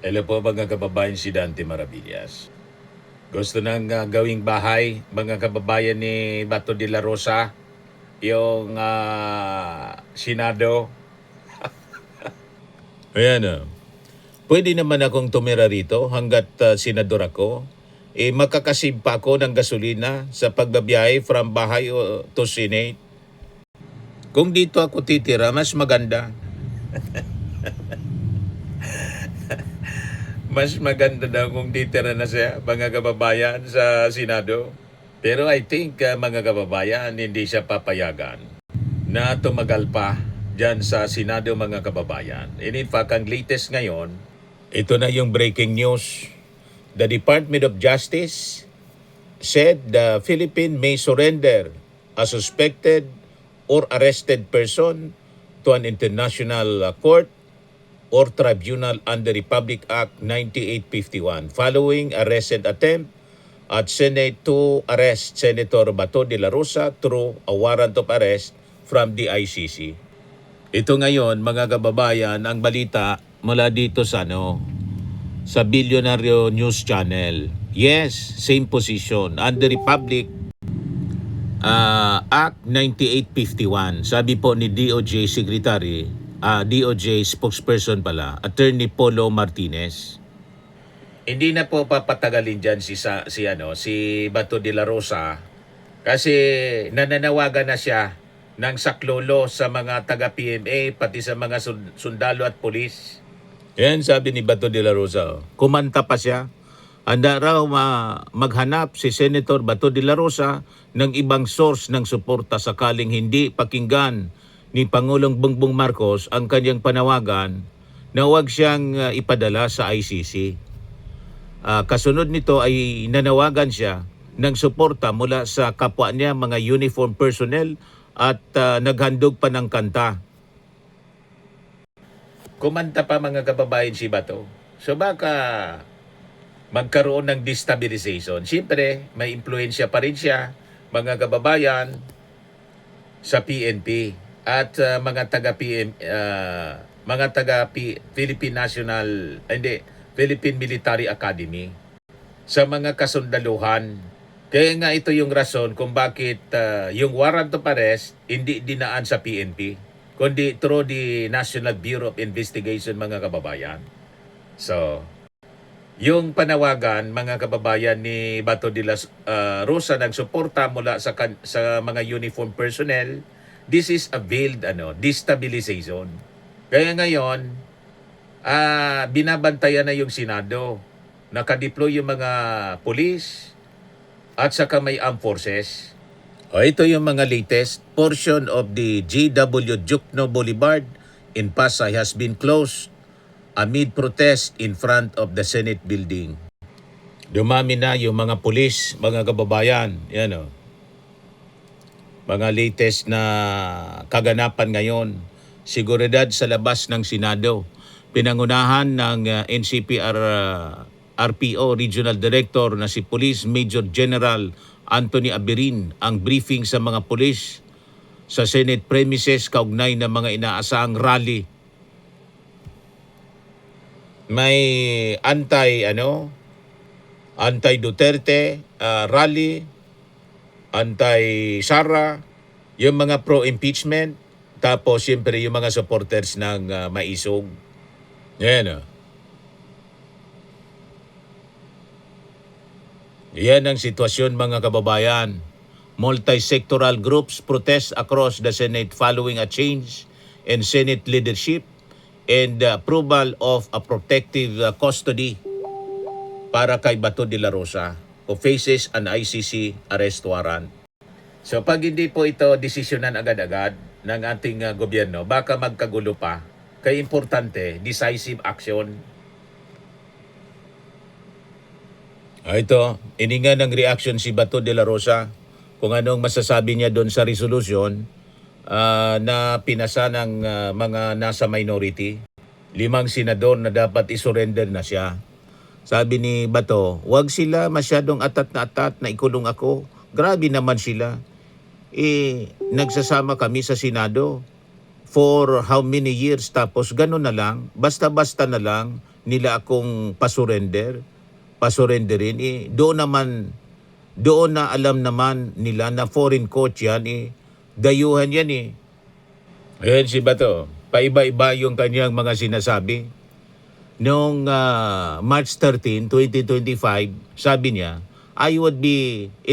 Hello po mga kababayan, si Dante Maravillas. Gusto nang gawing bahay mga kababayan ni Bato de la Rosa, yung Senado. Ayan pwede naman akong tumira rito hanggat senador ako. Makakasave pa ako ng gasolina sa pagbabiyahe from bahay to Senate. Kung dito ako titira, mas maganda. Mas maganda daw kung titira na siya, mga kababayan, sa Senado. Pero I think, mga kababayan, hindi siya papayagan na tumagal pa dyan sa Senado, mga kababayan. And in fact, ang latest ngayon, ito na yung breaking news. The Department of Justice said the Philippines may surrender a suspected or arrested person to an international court or tribunal under Republic Act 9851 following a recent attempt at Senate to arrest Senator Bato de la Rosa through a warrant of arrest from the ICC. Ito ngayon, mga kababayan, ang balita mula dito sa Billionaire News Channel. Yes, same position under Republic Act 9851. Sabi po ni DOJ Secretary, DOJ spokesperson pala, Attorney Polo Martinez. Hindi na po papatagalin diyan si Bato de la Rosa kasi nananawagan na siya ng saklolo sa mga taga-PMA pati sa mga sundalo at pulis. Yan sabi ni Bato de la Rosa. Kumanta pa siya. Handa raw maghanap si Senator Bato de la Rosa ng ibang source ng suporta sakaling hindi pakinggan ni Pangulong Bongbong Marcos ang kanyang panawagan na huwag siyang ipadala sa ICC. Kasunod nito ay nanawagan siya ng suporta mula sa kapwa niya mga uniform personnel at naghandog pa ng kanta. Kumanta pa mga kababayan si Bato. So baka magkaroon ng destabilization. Siyempre, may impluensya pa rin siya, mga kababayan, sa PNP at mga Philippine Philippine Military Academy sa mga kasundaluhan. Kaya nga ito yung rason kung bakit yung warrant of arrest hindi dinaan sa PNP, kundi through the National Bureau of Investigation, mga kababayan. So, yung panawagan, mga kababayan, ni Bato de la Rosa ng suporta mula sa mga uniform personnel, this is a veiled destabilization. Kaya ngayon, binabantayan na yung Senado. Nakadeploy yung mga police at saka may armed forces. Ito yung mga latest. Portion of the GW Jukno Boulevard in Pasay has been closed amid protest in front of the Senate building. Dumami na yung mga pulis, mga kababayan. Yan mga latest na kaganapan ngayon. Seguridad sa labas ng Senado. Pinangunahan ng NCPR RPO Regional Director na si Police Major General Anthony Abirin ang briefing sa mga pulis sa Senate premises kaugnay ng mga inaasahang rally. May anti-Duterte rally, anti-Sara, yung mga pro-impeachment, tapos siyempre yung mga supporters ng Maisog. Yan Yan ang sitwasyon, mga kababayan. Multi-sectoral groups protest across the Senate following a change in Senate leadership and the approval of a protective custody para kay Bato de la Rosa who faces an ICC arrest warrant. So pag hindi po ito desisyonan agad-agad ng ating gobyerno, baka magkagulo pa. Kaya importante, decisive action. Ito, ininga ng reaction si Bato de la Rosa kung anong masasabi niya doon sa resolution na pinasa ng mga nasa minority. 5 senador na dapat isurrender na siya. Sabi ni Bato, wag sila masyadong atat na ikulong ako. Grabe naman sila. Nagsasama kami sa Senado for how many years, tapos gano'n na lang, basta-basta na lang, nila akong pasurrenderin, doon na alam naman nila na foreign court yan, dayuhan yan Ayan si Bato, paiba-iba yung kanyang mga sinasabi. Noong March 13, 2025, sabi niya, it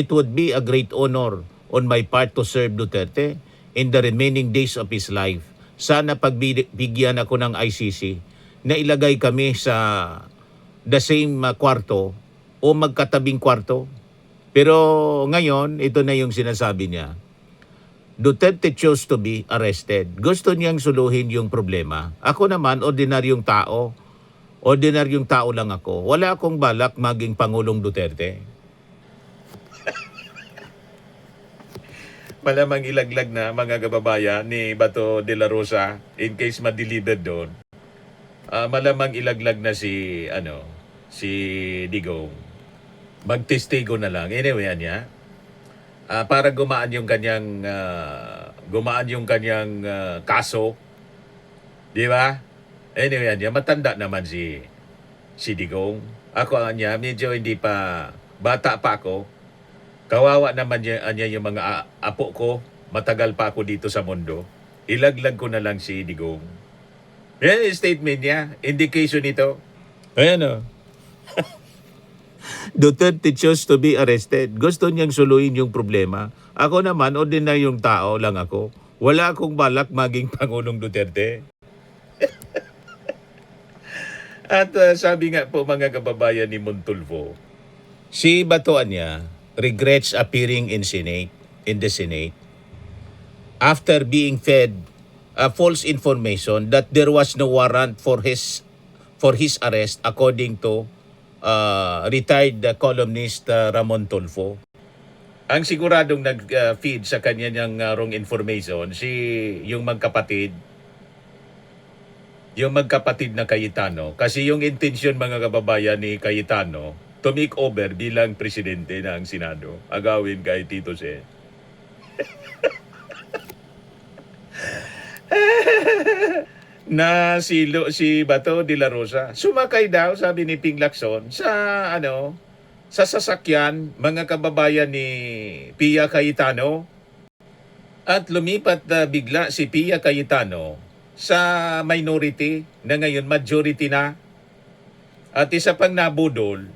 would be a great honor on my part to serve Duterte in the remaining days of his life. Sana pagbigyan ako ng ICC na ilagay kami sa the same kwarto o magkatabing kwarto. Pero ngayon, ito na yung sinasabi niya. Duterte chose to be arrested. Gusto niyang suluhin yung problema. Ako naman, ordinaryong tao. Ordinaryong tao lang ako. Wala akong balak maging Pangulong Duterte. Malamang ilaglag na mga kababayan ni Bato de la Rosa in case ma-delivered doon. Malamang ilaglag na si Digong. Magtestigo na lang. Anyway, para gumaan yung kanyang kaso. Di ba? Anyway, matanda naman si Digong. Ako medyo hindi pa, bata pa ako. Kawawa naman niya yung mga apo ko. Matagal pa ako dito sa mundo. Ilaglag ko na lang si Digong. Yan yung statement niya. Indication ito. Ayan Duterte chose to be arrested. Gusto niyang suluhin yung problema. Ako naman, ordinaryong tao lang ako. Wala akong balak maging Pangulong Duterte. At sabi nga po mga kababayan ni Montulfo, Si Batuan niya regrets appearing in the Senate after being fed false information that there was no warrant for his arrest according to retired columnist Ramon Tulfo. ang siguradong nag-feed sa kanya niyang wrong information, yung magkapatid na Cayetano. Kasi yung intention mga kababayan ni Cayetano to make over bilang presidente ng Senado, agawin kay Tito Sen. Na si Bato de la Rosa sumakay daw, sabi ni Ping Lacson, sa sasakyan mga kababayan ni Pia Cayetano, at lumipat bigla si Pia Cayetano sa minority na ngayon majority na. At isa pang nabudol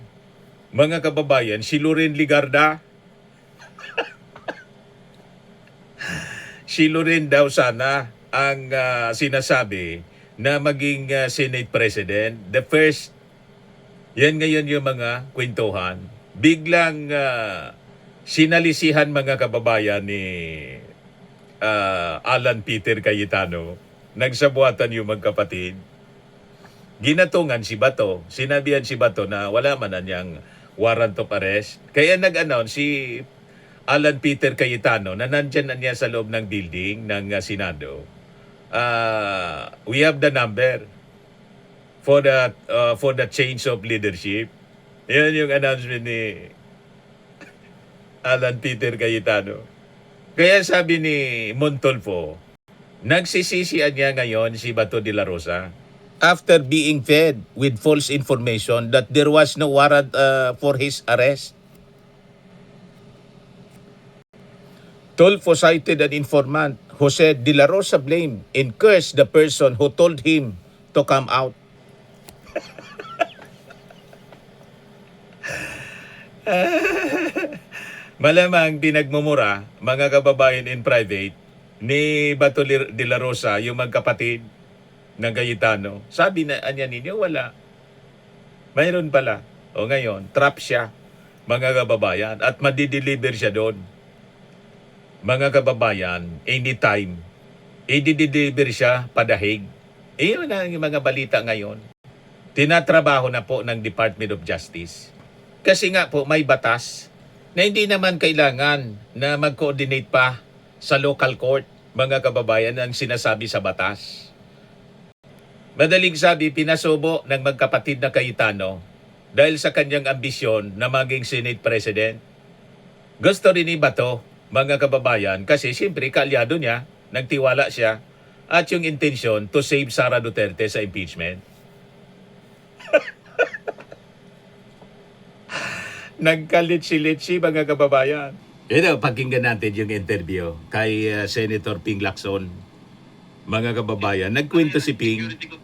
mga kababayan, si Loren Ligarda. Si Loren daw sana ang sinasabi na maging Senate President. The first, yan ngayon yung mga kwentuhan. Biglang sinalisihan mga kababayan ni Alan Peter Cayetano. Nagsabuatan yung magkapatid. Ginatungan si Bato. Sinabihan si Bato na wala man na niyang warrant of arrest. Kaya nag-announce si Alan Peter Cayetano na nandyan na niya sa loob ng building ng Senado. We have the number for the change of leadership. Yan yung announcement ni Alan Peter Cayetano. Kaya sabi ni Montulfo, nagsisisian niya ngayon si Bato de la Rosa After being fed with false information that there was no warrant for his arrest. Tulfo cited an informant who said De La Rosa blamed and cursed the person who told him to come out. Malamang pinagmumura, mga kababayan in private, ni Bato de la Rosa, yung magkapatid ng Cayetano. Sabi na anya ninyo, wala. Mayroon pala. O ngayon, trap siya, mga kababayan, at madideliver siya doon. Mga kababayan, anytime, i-deliver siya padahig. Iyon na yung mga balita ngayon. Tinatrabaho na po ng Department of Justice. Kasi nga po, may batas na hindi naman kailangan na mag-coordinate pa sa local court, mga kababayan, ang sinasabi sa batas. Madaling sabi, pinasubo ng magkapatid na Cayetano dahil sa kanyang ambisyon na maging Senate President. Gusto rin ni Bato, mga kababayan, kasi siyempre kaalyado niya, nagtiwala siya, at yung intention to save Sara Duterte sa impeachment. Nagkalitsi-litsi mga kababayan. Ito, pakinggan natin yung interview kay Senator Ping Lacson. Mga kababayan, nagkwento si Ping. Security ko,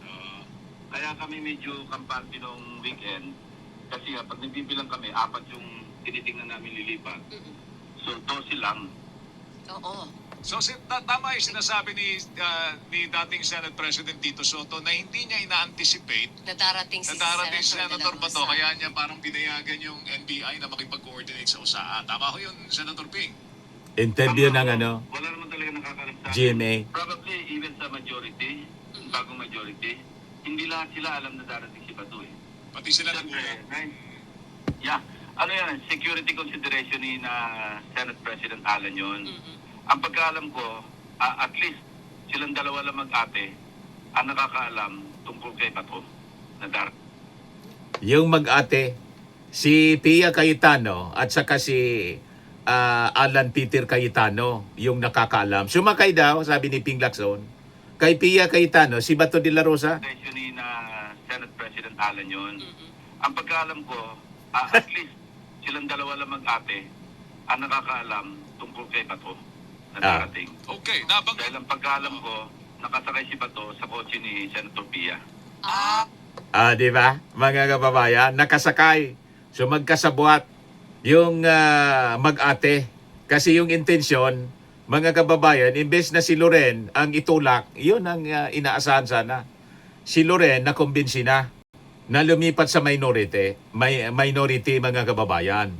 kaya kami medyo kampante nung weekend. Kasi pag nagbibilang kami, 4 yung tinitingnan namin lilipat. So, 12 lang. Oo. So tama yung sinasabi ni dating Senate President Tito Soto na hindi niya ina-anticipate Na darating si na darating Senator Senator De La Bato, Rosa. kaya niya parang pinayagan yung NBI na makipag-coordinate sa USAA. Tama ko yun, Senator Ping? Interview ng ano, Wala naman talaga nakakalam sa akin. GMA. Probably even sa majority, bagong majority, hindi lahat sila alam na darating si Bato eh. Pati sila Siyempre, nagulat. yeah. Ano yan, security consideration ni na Senate President Alan yun. Ang pagkaalam ko, at least silang dalawa lang mag-ate ang nakakaalam tungkol kay Bato na darating. Yung mag-ate, si Pia Cayetano at saka si Alan Peter Cayetano, yung nakakaalam. Sumakay daw, sabi ni Ping Lacson, kay Pia Cayetano, si Bato de la Rosa. Consideration ni na Senate President Alan yun. Ang pagkaalam ko, at least silang dalawa lang mag-ate ang nakakaalam tungkol kay Bato na darating. Okay, nabanggit. Dahil ang pagkaalam ko, nakasakay si Bato sa kotse ni Senator Pia. Di ba? Mga kababayan, nakasakay. So magkasabwat yung mag-ate. Kasi yung intensyon, mga kababayan, imbes na si Loren ang itulak, yun ang inaasahan sana. Si Loren na kumbinsi na lumipat sa minority, minority mga kababayan.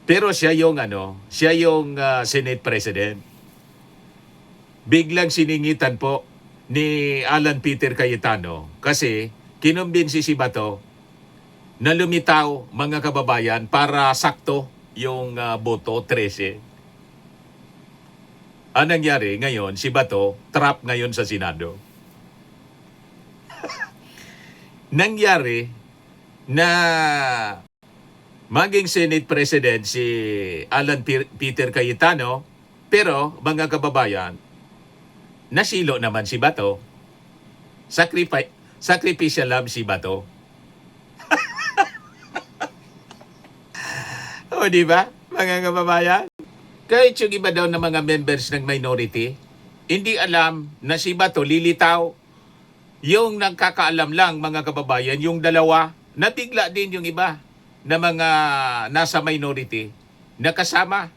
Pero siya yung Senate President. Biglang siningitan po ni Alan Peter Cayetano kasi kinumbinsi si Bato na lumitaw mga kababayan para sakto yung boto 13. Ang nangyari ngayon, si Bato trap ngayon sa Senado. Nangyari na maging Senate President si Alan Peter Cayetano, pero mga kababayan, nasilo naman si Bato. Sacrificial lamb si Bato. O di ba, mga kababayan? Kahit yung iba daw ng mga members ng minority, hindi alam na si Bato lilitaw. Yung nagkakaalam lang, mga kababayan, yung dalawa, nabigla din yung iba na mga nasa minority na kasama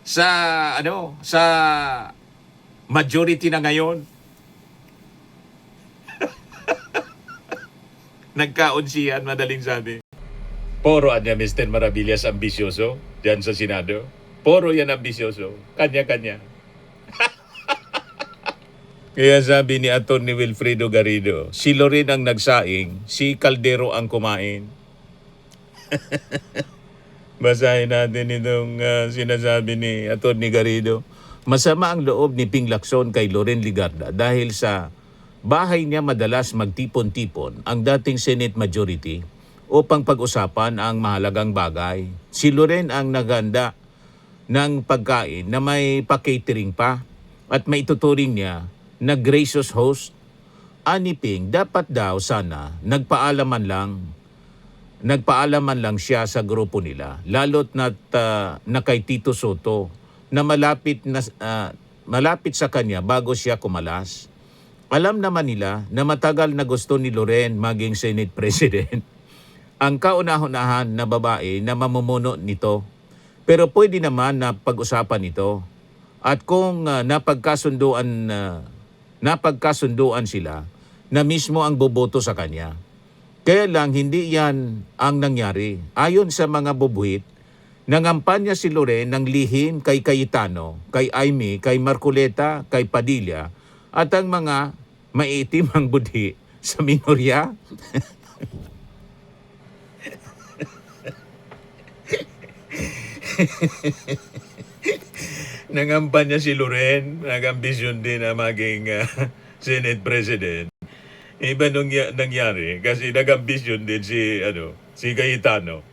sa majority na ngayon. Nagkaunsihan, madaling sabi. Poro niya Mr. Maravillas ambisyoso diyan sa Senado. Poro yan ambisyoso. Kanya-kanya. Kaya sabi ni Atty. Wilfredo Garrido, si Loren ang nagsaing, si Caldero ang kumain. Basahin natin itong sinasabi ni Atty. Garrido. Masama ang loob ni Ping Lacson kay Loren Legarda dahil sa bahay niya madalas magtipon-tipon ang dating Senate Majority upang pag-usapan ang mahalagang bagay. Si Loren ang naganda ng pagkain na may pa-catering pa at maituturing niya na gracious host. Ani Ping, dapat daw sana nagpaalaman lang siya sa grupo nila, lalo't na kay Tito Soto na malapit sa kanya bago siya kumalas. Alam naman nila na matagal na gusto ni Loren maging Senate President. Ang kauna-unahan na babae na mamumuno nito. Pero pwede naman na pag-usapan ito. At kung napagkasunduan sila na mismo ang boboto sa kanya. Kaya lang hindi yan ang nangyari. Ayon sa mga bubuhit, nangampanya si Loren ng lihim kay Cayetano, kay Aimee, kay Marcoleta, kay Padilla, at ang mga maitim ang budhi sa minorya. Nangampanya si Loren, nag-ambisyon din na maging Senate President. Iba nung nangyari kasi nag-ambisyon din si Cayetano.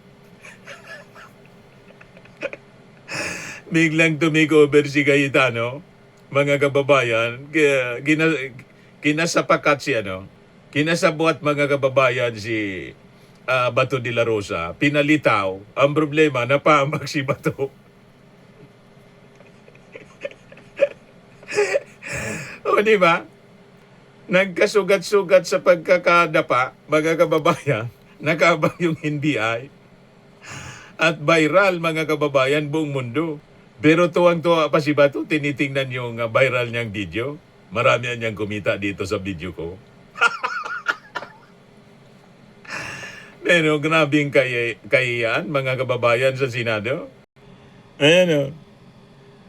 Biglang tumikover si Cayetano, mga kababayan, kinasapakat kinasabuat mga kababayan si Bato de la Rosa, pinalitaw. Ang problema, napahamak si Bato. O, di ba? Nagkasugat-sugat sa pagkakadapa, mga kababayan, nakabang yung NBI. At viral, mga kababayan, buong mundo. Pero tuwang-tuwa pa si Bato, tinitingnan yung viral niyang video. Marami niyang kumita dito sa video ko. Pero grabing kahiyan, mga kababayan sa Senado. Ayan o.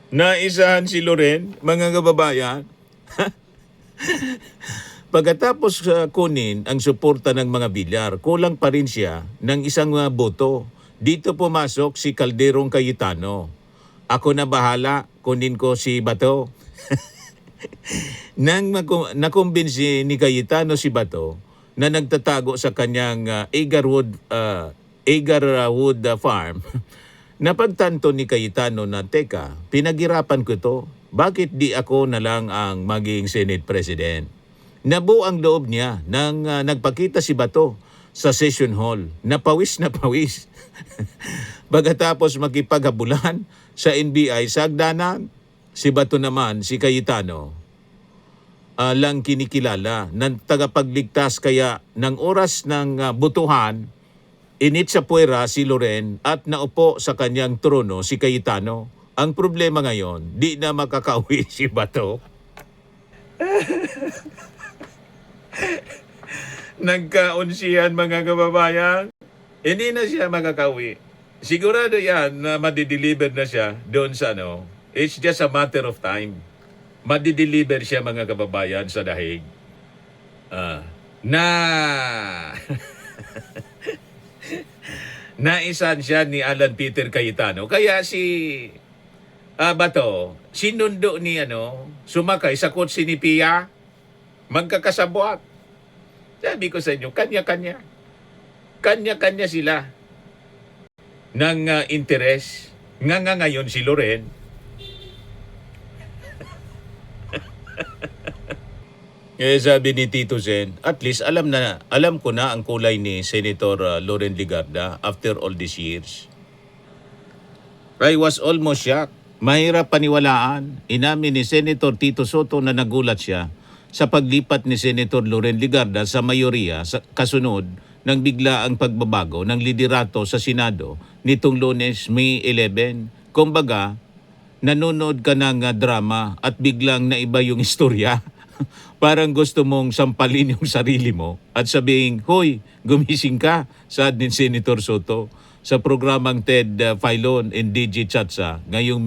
Naisahan si Loren, mga kababayan. Pagkatapos kunin ang suporta ng mga bilyar, kulang pa rin siya ng isang boto. Dito pumasok si Calderong Cayetano. Ako na bahala, kunin ko si Bato. Nang nakumbinsi ni Cayetano si Bato na nagtatago sa kanyang Agarwood farm, napagtanto ni Cayetano na, teka, pinaghirapan ko to. Bakit di ako na lang ang maging Senate President? Nabuo ang loob niya nang nagpakita si Bato sa session hall. Napawis na pawis. Pagkatapos makipaghabulan sa NBI sa hagdanan, si Bato naman, si Cayetano, lang kinikilala ng tagapagligtas kaya ng oras ng butuhan, init sa puwera si Loren at naupo sa kanyang trono si Cayetano. Ang problema ngayon, di na makakauwi si Bato. Nagkaunsihan, mga kababayan. Hindi na siya makakauwi. Sigurado yan na madideliver na siya doon sa It's just a matter of time. Madideliver siya, mga kababayan, sa dahig. Naisan siya ni Alan Peter Cayetano. Kaya si Bato, sinundo ni sumakay sa kotse ni Pia, magkakasabwat. Sabi ko sa inyo, kanya-kanya. Kanya-kanya sila ng interes. Nga ngayon si Loren, sabi ni Tito Zen, at least alam ko na ang kulay ni Senator Loren Legarda after all these years. I was almost shocked. Mahirap paniwalaan. Inamin ni Senator Tito Soto na nagulat siya sa paglipat ni Senator Loren Legarda sa mayoriya kasunod ng bigla ang pagbabago ng liderato sa Senado nitong Lunes, May 11. Kumbaga, nanonood ka ng drama at biglang naiba yung istorya. Parang gusto mong sampalin yung sarili mo at sabihin, hoy, gumising ka, saad ni Senator Soto sa programang Ted Filon and DJ Chatsa ngayong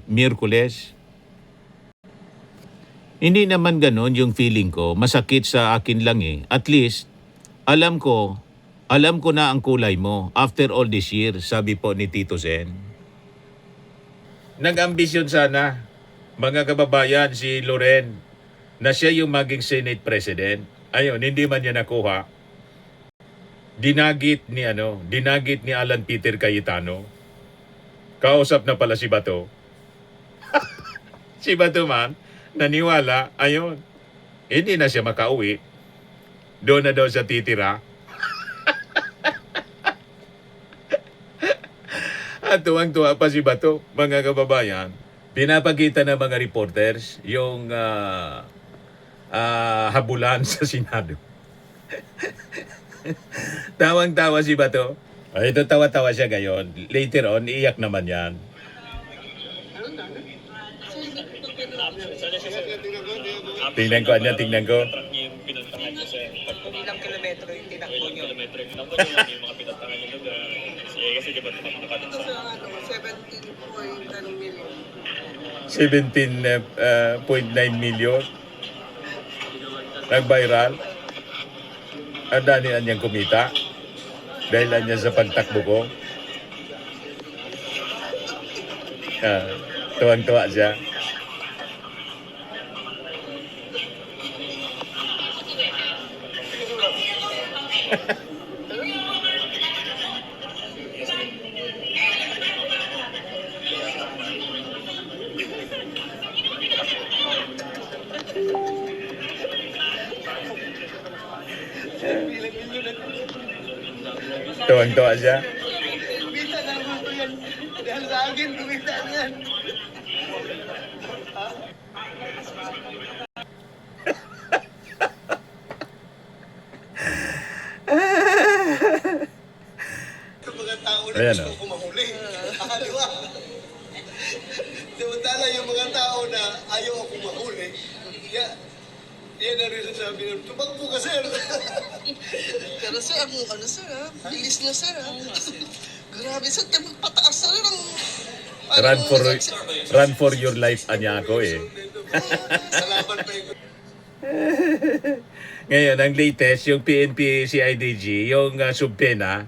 Miyerkules. Hindi naman ganon yung feeling ko, masakit sa akin lang eh. At least, alam ko na ang kulay mo after all this year, sabi po ni Tito Zen. Nag-ambisyon sana, mga kababayan, si Loren, na siya yung maging Senate President. Ayun, hindi man niya nakuha. Dinagit ni Alan Peter Cayetano. Kausap na pala si Bato. Si Bato man, naniwala, ayun, hindi na siya makauwi. Doon na daw siya titira. At tuwang-tuwa pa si Bato, mga kababayan. Pinapakita ng mga reporters yung habulan sa Senado. Tawang-tawa si Bato. Ay, ito tawa-tawa siya ngayon. Later on, iiyak naman yan. Tingnan ko. Ilang kilometro yung tinakbo nyo? Yung mga pinatangan nyo doon. Kasi di ba nakatang sa 17.9 million. 17.9 million. Nag-viral. Ang dami na niyang kumita. Dahil na niya sa pagtakbo ko. Tuwang-tuwa siya. Tuwang-tuwa siya. Kumita na naman ko yan. Dahil sa akin, kumita yan. Yung mga tao na Ayan, gusto oh. ko mahuli. Di ba? Samantala yung mga tao na ayaw ako mahuli. Yan ang rin sabi nila, tumakbo ka, sir. Pero sir, ano sir ha? Bilis na sir ha? Grabe sir, tayo magpataas na rin ang... Run for your life, anya ako eh. Salamat pa yung Ngayon, ang latest, yung PNP CIDG, yung subpena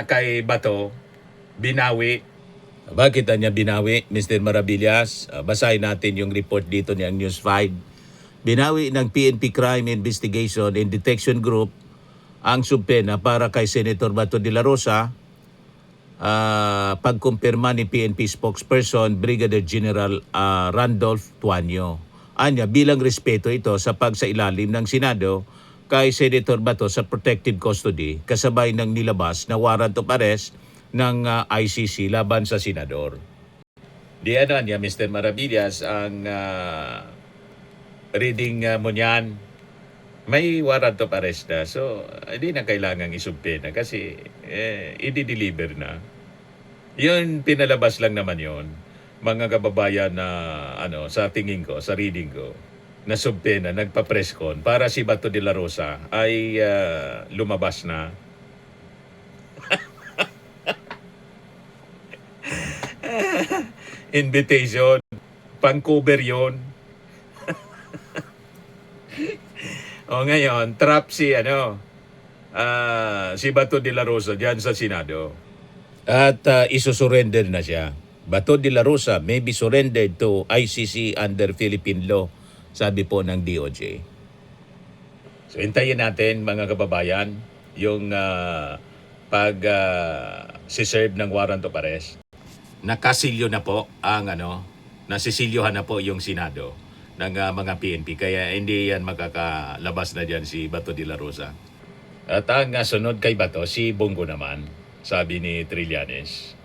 kay Bato, binawi. Bakit niya binawi, Mr. Maravillas? Basahin natin yung report dito niyang News 5. Binawi ng PNP Crime Investigation and Detection Group ang subpena para kay Senator Bato de la Rosa pagkumpirma ni PNP spokesperson Brigadier General Randolph Tuanyo. Anya, bilang respeto ito sa pagsailalim ng Senado kay Senator Bato sa protective custody kasabay ng nilabas na warrant of arrest ng ICC laban sa senador. Di ano niya, Mr. Maravillas, ang reading mo niyan, may warrant of arrest na. So, hindi na kailangang isumpena kasi i-deliver na. Yun, pinalabas lang naman yon mga kababayan na sa tingin ko, sa reading ko, na subpena, nagpa-press con para si Bato de la Rosa ay lumabas na. Invitation, pang-cover yun. O ngayon, trap si si Bato de la Rosa diyan sa Senado. At isusurrender na siya. Bato de la Rosa may be surrendered to ICC under Philippine law, sabi po ng DOJ. So hintayin natin mga kababayan yung si-serve ng warrant of arrest. Nakasilyo na po ang nasisilyohan na po yung Senado ng mga PNP. Kaya hindi yan makakalabas na dyan si Bato de la Rosa. At ang sunod kay Bato, si Bongo naman, sabi ni Trillanes.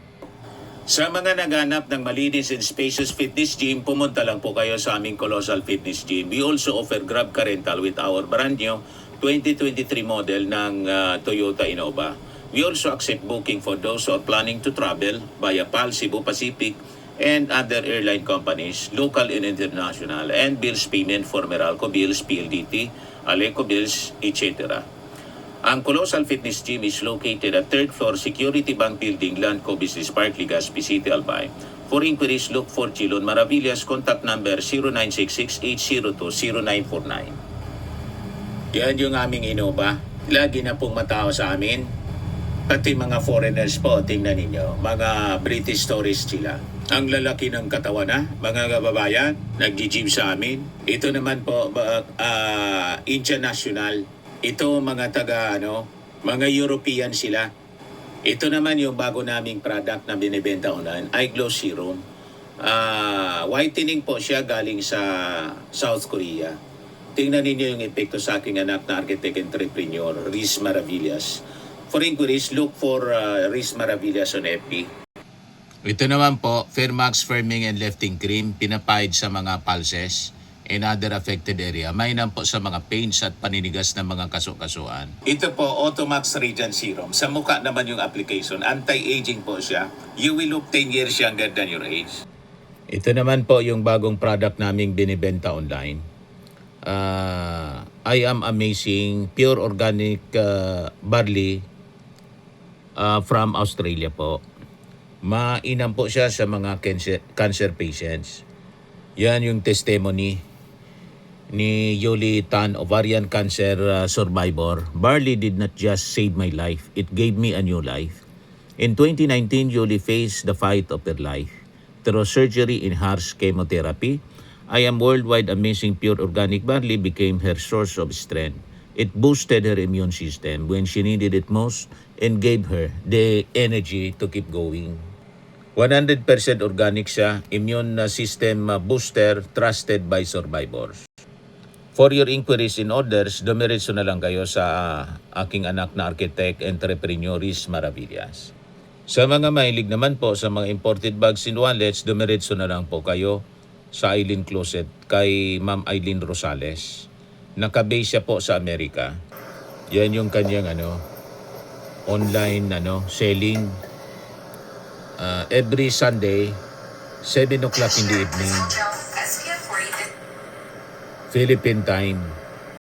Sa mga naghanap ng malinis and spacious fitness gym, pumunta lang po kayo sa aming Colossal Fitness Gym. We also offer Grab Car Rental with our brand new 2023 model ng Toyota Innova. We also accept booking for those who are planning to travel via PAL, Cebu Pacific, and other airline companies, local and international, and bills payment for Meralco Bills, PLDT, Aleco Bills, etc. Ang Colossal Fitness Gym is located at 3rd floor Security Bank Building, Landco Business Park, Legazpi City, Albay. For inquiries, look for Chilon Maravillas. Contact number 0966-802-0949. Yan yung aming Innova. Lagi na pong matao sa amin. Pati mga foreigners po, tingnan ninyo, mga British tourists sila. Ang lalaki ng katawan mga kababayan, nag-gym sa amin. Ito naman po, international. Ito mga mga European sila. Ito naman yung bago naming product na binibenta online, Eye Glow Serum. Whitening po siya galing sa South Korea. Tingnan ninyo yung epekto sa aking anak na architect entrepreneur, Riz Maravillas. For inquiries, look for Riz Maravillas on FB. Ito naman po, Fairmax Firming and Lifting Cream, pinapahid sa mga pulses and other affected area. Mainam po sa mga pains at paninigas ng mga kaso-kasuan. Ito po, Automax Radiant Serum. Sa mukha naman yung application. Anti-aging po siya. You will look 10 years younger than your age. Ito naman po yung bagong product naming binibenta online. I Am Amazing Pure Organic Barley from Australia po. Mainam po siya sa mga cancer patients. Yan yung testimony ni Yoli Tan, ovarian cancer survivor. Barley did not just save my life, it gave me a new life. In 2019, Yoli faced the fight of her life. Through surgery and harsh chemotherapy, I Am Worldwide Amazing Pure Organic Barley became her source of strength. It boosted her immune system when she needed it most and gave her the energy to keep going. 100% organic siya, immune system booster trusted by survivors. For your inquiries and orders, dumiretso na lang kayo sa aking anak na architect, entrepreneur Riz Maravillas. Sa mga mahilig naman po sa mga imported bags and wallets, dumiretso na lang po kayo sa Eileen Closet kay Ma'am Eileen Rosales. Nakabase siya po sa Amerika. Yan yung kanyang online selling. Every Sunday, 7 o'clock in the evening, Philippine time.